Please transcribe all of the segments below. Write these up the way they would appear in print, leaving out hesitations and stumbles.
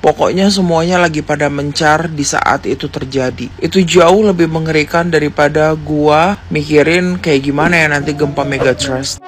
Pokoknya semuanya lagi pada mencar di saat itu terjadi. Itu jauh lebih mengerikan daripada gua mikirin kayak gimana ya nanti gempa megatrust.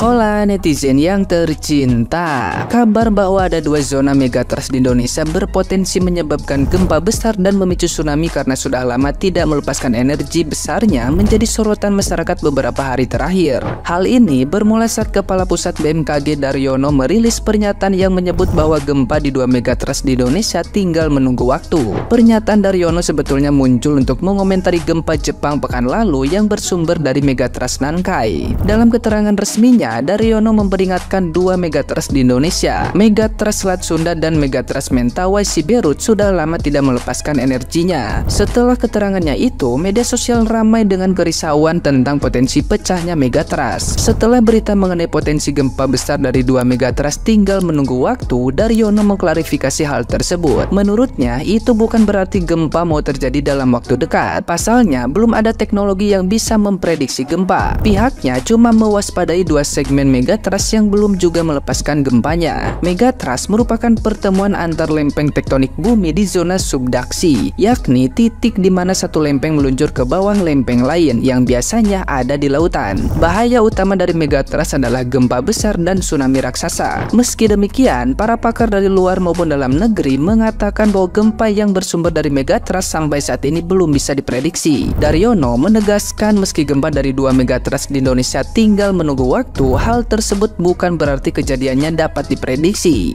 Hola netizen yang tercinta, kabar bahwa ada 2 zona megatrust di Indonesia berpotensi menyebabkan gempa besar dan memicu tsunami karena sudah lama tidak melepaskan energi besarnya menjadi sorotan masyarakat beberapa hari terakhir. Hal ini bermula saat Kepala Pusat BMKG Daryono merilis pernyataan yang menyebut bahwa gempa di 2 megatrust di Indonesia tinggal menunggu waktu. Pernyataan Daryono sebetulnya muncul untuk mengomentari gempa Jepang pekan lalu yang bersumber dari megatrust Nankai. Dalam keterangan resminya, Daryono memperingatkan 2 megatrust di Indonesia, megatrust Selat Sunda dan megatrust Mentawai Siberut sudah lama tidak melepaskan energinya. Setelah keterangannya itu, media sosial ramai dengan kerisauan tentang potensi pecahnya megatrust. Setelah berita mengenai potensi gempa besar dari 2 megatrust tinggal menunggu waktu, Daryono mengklarifikasi hal tersebut. Menurutnya, itu bukan berarti gempa mau terjadi dalam waktu dekat. Pasalnya, belum ada teknologi yang bisa memprediksi gempa. Pihaknya cuma mewaspadai 2 segmen megatrust yang belum juga melepaskan gempanya. Megatrust merupakan pertemuan antar lempeng tektonik bumi di zona subduksi, yakni titik di mana satu lempeng meluncur ke bawah lempeng lain yang biasanya ada di lautan. Bahaya utama dari megatrust adalah gempa besar dan tsunami raksasa. Meski demikian, para pakar dari luar maupun dalam negeri mengatakan bahwa gempa yang bersumber dari megatrust sampai saat ini belum bisa diprediksi. Daryono menegaskan meski gempa dari 2 megatrust di Indonesia tinggal menunggu waktu, hal tersebut bukan berarti kejadiannya dapat diprediksi.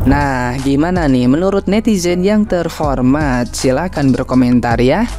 Nah, gimana nih menurut netizen yang terhormat? Silahkan berkomentar ya.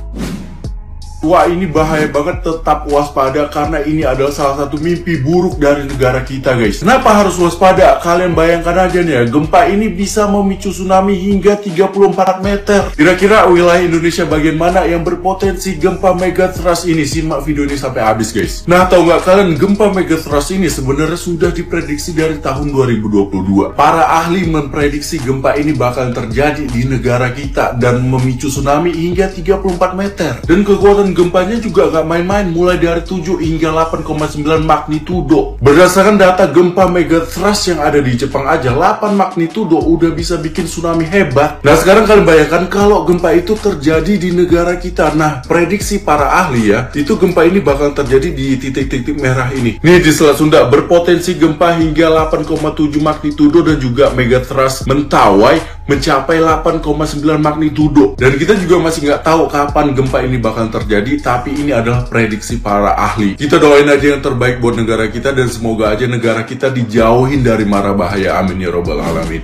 Wah, ini bahaya banget, tetap waspada karena ini adalah salah satu mimpi buruk dari negara kita, guys. Kenapa harus waspada? Kalian bayangkan aja nih ya, gempa ini bisa memicu tsunami hingga 34 meter. Kira-kira wilayah Indonesia bagian mana yang berpotensi gempa megatrust ini? Simak video ini sampai habis, guys. Nah, tahu nggak kalian, gempa megatrust ini sebenarnya sudah diprediksi dari tahun 2022. Para ahli memprediksi gempa ini bakal terjadi di negara kita dan memicu tsunami hingga 34 meter. Dan kekuatan gempanya juga gak main-main, mulai dari 7 hingga 8,9 magnitudo. Berdasarkan data gempa megatrust yang ada di Jepang aja, 8 magnitudo udah bisa bikin tsunami hebat. Nah, sekarang kalian bayangkan kalau gempa itu terjadi di negara kita. Nah, prediksi para ahli ya, itu gempa ini bakal terjadi di titik-titik merah ini. Nih, di Selat Sunda berpotensi gempa hingga 8,7 magnitudo dan juga megatrust Mentawai mencapai 8,9 magnitudo. Dan kita juga masih nggak tahu kapan gempa ini bakal terjadi, tapi ini adalah prediksi para ahli. Kita doain aja yang terbaik buat negara kita dan semoga aja negara kita dijauhin dari mara bahaya. Amin ya robbal alamin.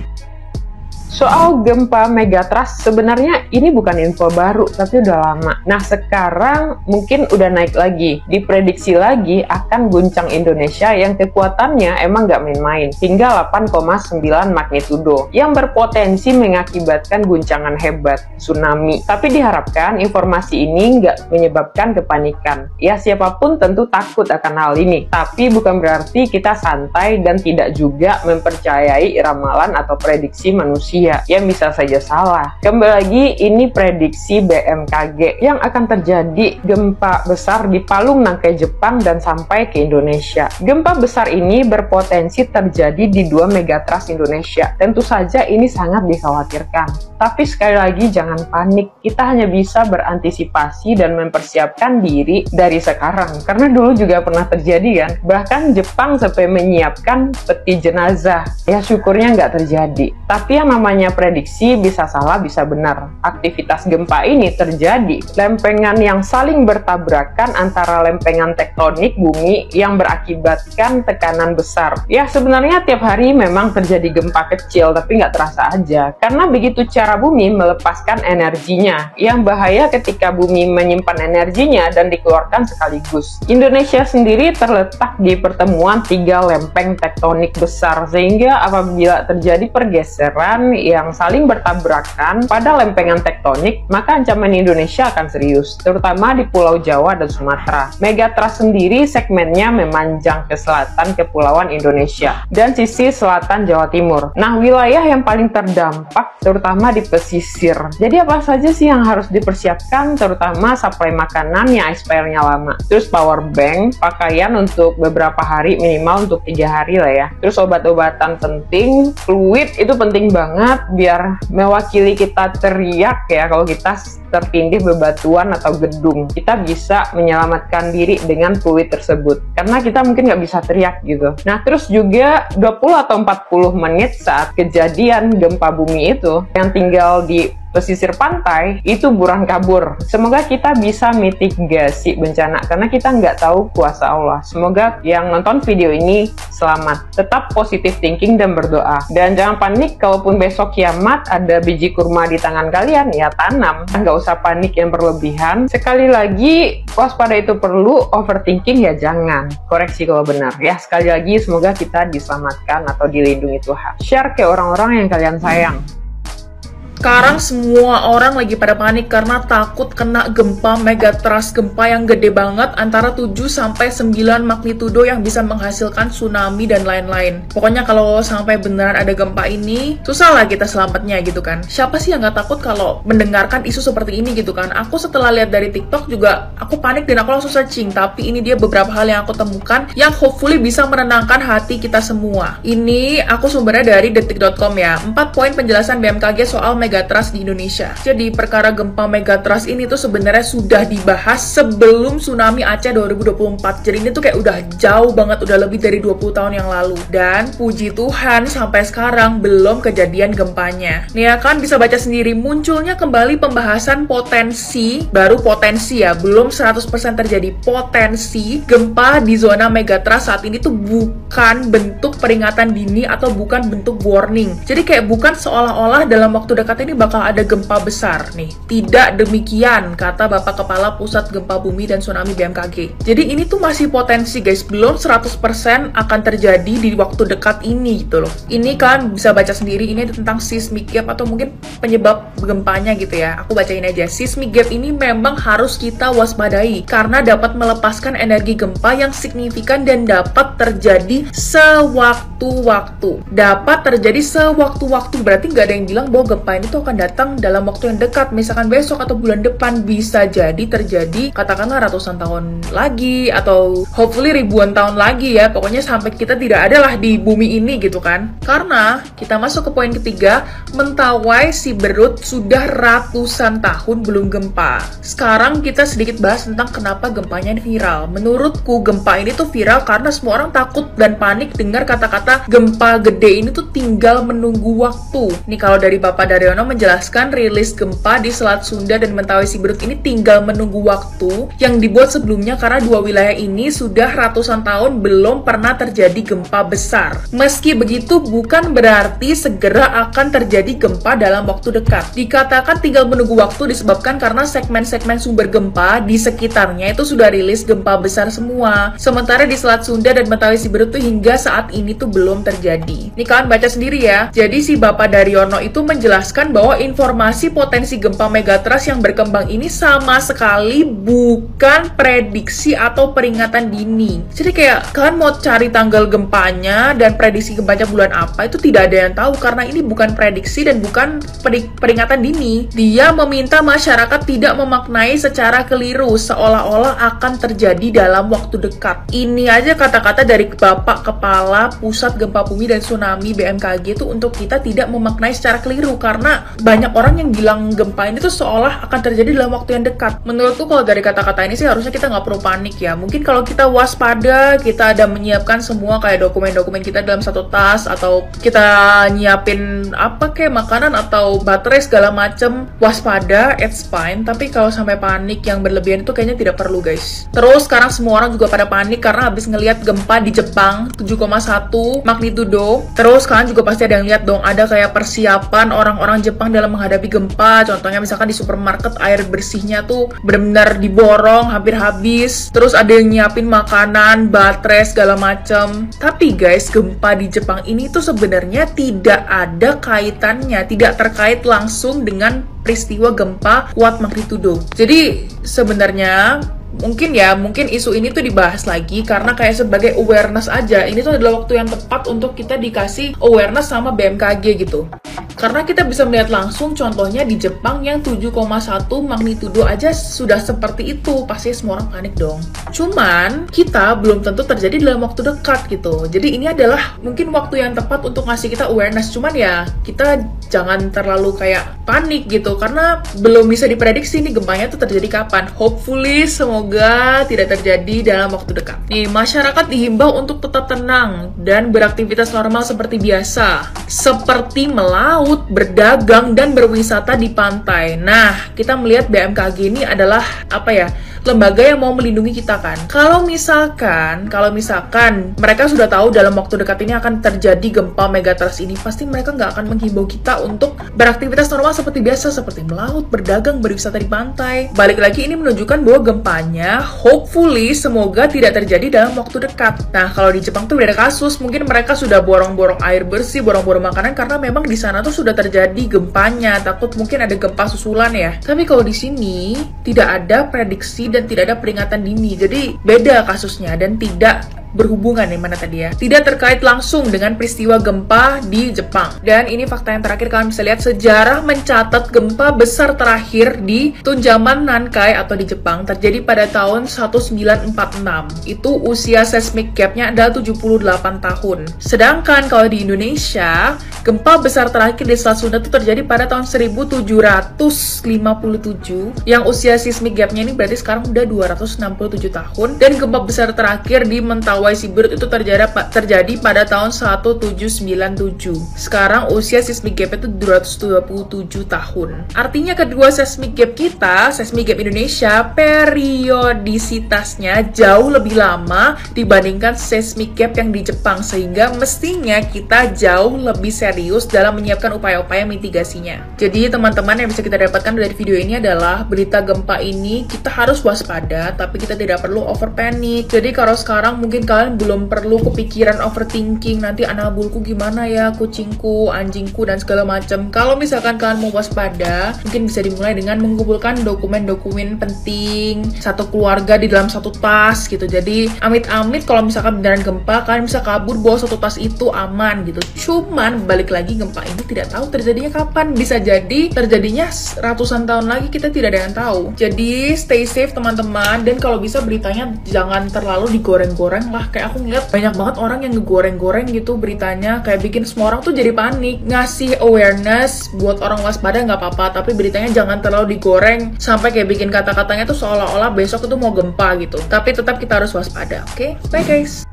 Soal gempa megatrust, sebenarnya ini bukan info baru, tapi udah lama. Nah, sekarang mungkin udah naik lagi. Diprediksi lagi akan guncang Indonesia yang kekuatannya emang nggak main-main, hingga 8,9 magnitudo, yang berpotensi mengakibatkan guncangan hebat, tsunami. Tapi diharapkan informasi ini nggak menyebabkan kepanikan. Ya, siapapun tentu takut akan hal ini. Tapi bukan berarti kita santai dan tidak juga mempercayai ramalan atau prediksi manusia yang bisa saja salah. Kembali lagi, ini prediksi BMKG yang akan terjadi gempa besar di Palung Nankai Jepang dan sampai ke Indonesia. Gempa besar ini berpotensi terjadi di 2 megatrust Indonesia. Tentu saja ini sangat dikhawatirkan. Tapi sekali lagi jangan panik. Kita hanya bisa berantisipasi dan mempersiapkan diri dari sekarang. Karena dulu juga pernah terjadi kan. Bahkan Jepang sampai menyiapkan peti jenazah. Ya syukurnya nggak terjadi. Tapi yang namanya prediksi bisa salah bisa benar. Aktivitas gempa ini terjadi lempengan yang saling bertabrakan antara lempengan tektonik bumi yang berakibatkan tekanan besar. Ya sebenarnya tiap hari memang terjadi gempa kecil tapi nggak terasa aja. Karena begitu cara bumi melepaskan energinya. Yang bahaya ketika bumi menyimpan energinya dan dikeluarkan sekaligus. Indonesia sendiri terletak di pertemuan 3 lempeng tektonik besar sehingga apabila terjadi pergeseran yang saling bertabrakan pada lempengan tektonik, maka ancaman Indonesia akan serius, terutama di Pulau Jawa dan Sumatera. Megatrust sendiri segmennya memanjang ke selatan Kepulauan Indonesia dan sisi selatan Jawa Timur. Nah, wilayah yang paling terdampak terutama di pesisir. Jadi apa saja sih yang harus dipersiapkan, terutama supply makanan yang expirednya lama, terus power bank, pakaian untuk beberapa hari, minimal untuk 3 hari lah ya, terus obat-obatan penting, fluid itu penting banget biar mewakili kita teriak ya kalau kita tertindih bebatuan atau gedung. Kita bisa menyelamatkan diri dengan fluid tersebut karena kita mungkin nggak bisa teriak gitu. Nah, terus juga 20 atau 40 menit saat kejadian gempa bumi itu, yang tinggal di pesisir pantai itu buruan kabur. Semoga kita bisa mitigasi bencana karena kita nggak tahu kuasa Allah. Semoga yang nonton video ini selamat. Tetap positive thinking dan berdoa. Dan jangan panik kalaupun besok kiamat ada biji kurma di tangan kalian, ya tanam. Nggak usah panik yang berlebihan. Sekali lagi, waspada itu perlu, overthinking ya jangan. Koreksi kalau benar. Ya, sekali lagi semoga kita diselamatkan atau dilindungi Tuhan. Share ke orang-orang yang kalian sayang. Sekarang semua orang lagi pada panik karena takut kena gempa megatrust, gempa yang gede banget antara 7-9 magnitudo yang bisa menghasilkan tsunami dan lain-lain. Pokoknya kalau sampai beneran ada gempa ini, susah lah kita selamatnya gitu kan. Siapa sih yang nggak takut kalau mendengarkan isu seperti ini gitu kan? Aku setelah lihat dari TikTok juga, aku panik dan aku langsung searching. Tapi ini dia beberapa hal yang aku temukan yang hopefully bisa menenangkan hati kita semua. Ini aku sumbernya dari detik.com ya. 4 poin penjelasan BMKG soal megatrust di Indonesia. Jadi perkara gempa megatrust ini tuh sebenarnya sudah dibahas sebelum tsunami Aceh 2024. Jadi ini tuh kayak udah jauh banget, udah lebih dari 20 tahun yang lalu. Dan puji Tuhan sampai sekarang belum kejadian gempanya. Nih ya kan bisa baca sendiri, munculnya kembali pembahasan potensi, baru potensi ya, belum 100% terjadi potensi gempa di zona megatrust saat ini tuh bukan bentuk peringatan dini atau bukan bentuk warning. Jadi kayak bukan seolah-olah dalam waktu dekat ini bakal ada gempa besar nih. Tidak demikian, kata Bapak Kepala Pusat Gempa Bumi dan Tsunami BMKG. Jadi ini tuh masih potensi guys, belum 100% akan terjadi di waktu dekat ini gitu loh. Ini kan bisa baca sendiri, ini tentang seismic gap atau mungkin penyebab gempanya gitu ya. Aku bacain aja. Seismic gap ini memang harus kita waspadai karena dapat melepaskan energi gempa yang signifikan dan dapat terjadi sewaktu-waktu. Dapat terjadi sewaktu-waktu, berarti nggak ada yang bilang bahwa gempa ini tuh akan datang dalam waktu yang dekat, misalkan besok atau bulan depan. Bisa jadi terjadi katakanlah ratusan tahun lagi atau hopefully ribuan tahun lagi ya, pokoknya sampai kita tidak ada lah di bumi ini gitu kan. Karena kita masuk ke poin ketiga, Mentawai Siberut sudah ratusan tahun belum gempa. Sekarang kita sedikit bahas tentang kenapa gempanya ini viral. Menurutku gempa ini tuh viral karena semua orang takut dan panik dengar kata-kata gempa gede ini tuh tinggal menunggu waktu. Nih kalau dari Bapak Daryono menjelaskan rilis gempa di Selat Sunda dan Mentawai Siberut ini tinggal menunggu waktu yang dibuat sebelumnya karena dua wilayah ini sudah ratusan tahun belum pernah terjadi gempa besar. Meski begitu bukan berarti segera akan terjadi gempa dalam waktu dekat. Dikatakan tinggal menunggu waktu disebabkan karena segmen-segmen sumber gempa di sekitarnya itu sudah rilis gempa besar semua. Sementara di Selat Sunda dan Mentawai Siberut tuh hingga saat ini tuh belum terjadi. Nih kalian baca sendiri ya. Jadi si Bapak Daryono itu menjelaskan bahwa informasi potensi gempa megatrust yang berkembang ini sama sekali bukan prediksi atau peringatan dini. Jadi kayak kalian mau cari tanggal gempanya dan prediksi gempanya bulan apa, itu tidak ada yang tahu karena ini bukan prediksi dan bukan peringatan dini. Dia meminta masyarakat tidak memaknai secara keliru seolah-olah akan terjadi dalam waktu dekat. Ini aja kata-kata dari Bapak Kepala Pusat Gempa Bumi dan Tsunami BMKG itu untuk kita tidak memaknai secara keliru karena banyak orang yang bilang gempa ini tuh seolah akan terjadi dalam waktu yang dekat. Menurutku kalau dari kata-kata ini sih harusnya kita nggak perlu panik ya. Mungkin kalau kita waspada, kita ada menyiapkan semua kayak dokumen-dokumen kita dalam satu tas atau kita nyiapin apa kayak makanan atau baterai segala segala macem, waspada, it's fine. Tapi kalau sampai panik yang berlebihan itu kayaknya tidak perlu, guys. Terus sekarang semua orang juga pada panik karena habis ngelihat gempa di Jepang 7,1 magnitudo. Terus kalian juga pasti ada yang lihat dong, ada kayak persiapan orang-orang Jepang dalam menghadapi gempa. Contohnya misalkan di supermarket air bersihnya tuh benar-benar diborong hampir habis. Terus ada yang nyiapin makanan, baterai segala macem. Tapi guys, gempa di Jepang ini tuh sebenarnya tidak ada kaitannya, tidak terkait langsung dengan peristiwa gempa kuat magnitudo. Jadi sebenarnya mungkin isu ini tuh dibahas lagi karena kayak sebagai awareness aja. Ini tuh adalah waktu yang tepat untuk kita dikasih awareness sama BMKG gitu. Karena kita bisa melihat langsung contohnya di Jepang yang 7,1 magnitudo aja sudah seperti itu. Pasti semua orang panik dong. Cuman kita belum tentu terjadi dalam waktu dekat gitu. Jadi ini adalah mungkin waktu yang tepat untuk ngasih kita awareness. Cuman ya kita jangan terlalu kayak panik gitu. Karena belum bisa diprediksi nih gempanya tuh terjadi kapan. Hopefully semoga tidak terjadi dalam waktu dekat. Nih, masyarakat dihimbau untuk tetap tenang dan beraktivitas normal seperti biasa. Seperti melaut, berdagang, dan berwisata di pantai. Nah, kita melihat BMKG ini adalah lembaga yang mau melindungi kita kan. Kalau misalkan mereka sudah tahu dalam waktu dekat ini akan terjadi gempa megatrust ini, pasti mereka nggak akan menghimbau kita untuk beraktivitas normal seperti biasa, seperti melaut, berdagang, berwisata di pantai. Balik lagi ini menunjukkan bahwa gempanya hopefully semoga tidak terjadi dalam waktu dekat. Nah, kalau di Jepang tuh beda kasus, mungkin mereka sudah borong-borong air bersih, borong-borong makanan karena memang di sana tuh sudah terjadi gempanya, takut mungkin ada gempa susulan ya. Tapi kalau di sini tidak ada prediksi dan tidak ada peringatan dini, jadi beda kasusnya dan tidak berhubungan nih mana tadi ya. Tidak terkait langsung dengan peristiwa gempa di Jepang. Dan ini fakta yang terakhir, kalian bisa lihat sejarah mencatat gempa besar terakhir di Tunjaman Nankai atau di Jepang terjadi pada tahun 1946. Itu usia seismic gap-nya adalah 78 tahun. Sedangkan kalau di Indonesia, gempa besar terakhir di Selat Sunda itu terjadi pada tahun 1757 yang usia seismic gap-nya ini berarti sekarang udah 267 tahun. Dan gempa besar terakhir di Mentawai Siberut itu terjadi pada tahun 1797. Sekarang usia seismic gap itu 227 tahun. Artinya kedua seismic gap kita, seismic gap Indonesia, periodisitasnya jauh lebih lama dibandingkan seismic gap yang di Jepang, sehingga mestinya kita jauh lebih serius dalam menyiapkan upaya-upaya mitigasinya. Jadi teman-teman, yang bisa kita dapatkan dari video ini adalah berita gempa ini kita harus waspada, tapi kita tidak perlu over panic. Jadi kalau sekarang mungkin kalian belum perlu kepikiran overthinking, nanti anak bulku gimana ya, kucingku, anjingku, dan segala macam. Kalau misalkan kalian mau waspada, mungkin bisa dimulai dengan mengumpulkan dokumen-dokumen penting satu keluarga di dalam satu tas gitu. Jadi amit-amit kalau misalkan beneran gempa, kalian bisa kabur bawa satu tas itu aman gitu. Cuman balik lagi, gempa ini tidak tahu terjadinya kapan. Bisa jadi terjadinya ratusan tahun lagi, kita tidak ada yang tahu. Jadi stay safe teman-teman, dan kalau bisa beritanya jangan terlalu digoreng-goreng lah. Kayak aku ngeliat banyak banget orang yang ngegoreng-goreng gitu beritanya, kayak bikin semua orang tuh jadi panik. Ngasih awareness buat orang waspada nggak apa-apa, tapi beritanya jangan terlalu digoreng sampai kayak bikin kata-katanya tuh seolah-olah besok itu mau gempa gitu. Tapi tetap kita harus waspada, oke? Bye guys!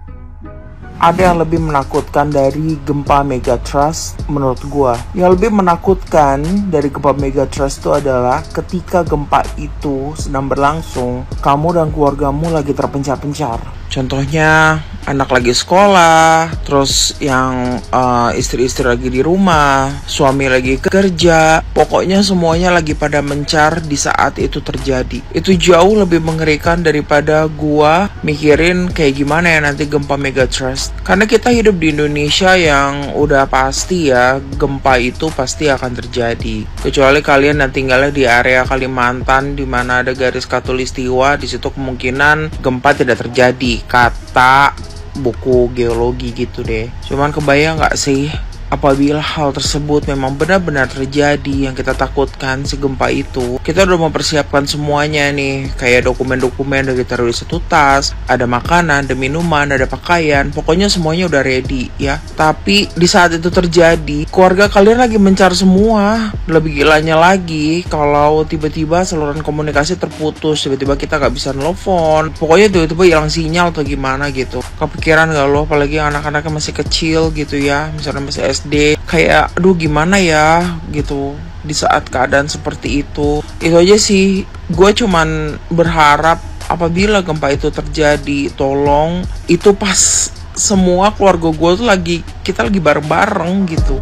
Ada yang lebih menakutkan dari gempa megatrust menurut gua. Yang lebih menakutkan dari gempa megatrust itu adalah ketika gempa itu sedang berlangsung, kamu dan keluargamu lagi terpencar-pencar. Contohnya anak lagi sekolah, terus yang istri-istri lagi di rumah, suami lagi kerja, pokoknya semuanya lagi pada mencar di saat itu terjadi. Itu jauh lebih mengerikan daripada gua mikirin kayak gimana ya nanti gempa megatrust. Karena kita hidup di Indonesia yang udah pasti ya gempa itu pasti akan terjadi. Kecuali kalian yang tinggalnya di area Kalimantan di mana ada garis khatulistiwa, di situ kemungkinan gempa tidak terjadi. Kata buku geologi gitu deh. Cuman kebayang nggak sih apabila hal tersebut memang benar-benar terjadi yang kita takutkan si gempa itu, kita udah mempersiapkan semuanya nih, kayak dokumen-dokumen udah ditaruh di satu tas, ada makanan, ada minuman, ada pakaian, pokoknya semuanya udah ready ya. Tapi di saat itu terjadi, keluarga kalian lagi mencar semua. Lebih gilanya lagi kalau tiba-tiba saluran komunikasi terputus, tiba-tiba kita nggak bisa nelfon, pokoknya tiba-tiba hilang sinyal atau gimana gitu. Kepikiran gak lo, apalagi anak-anaknya masih kecil gitu ya, misalnya masih SD, kayak aduh gimana ya gitu. di saat keadaan seperti itu. Itu aja sih, gue cuman berharap apabila gempa itu terjadi, tolong itu pas semua keluarga gue tuh kita lagi bareng-bareng gitu.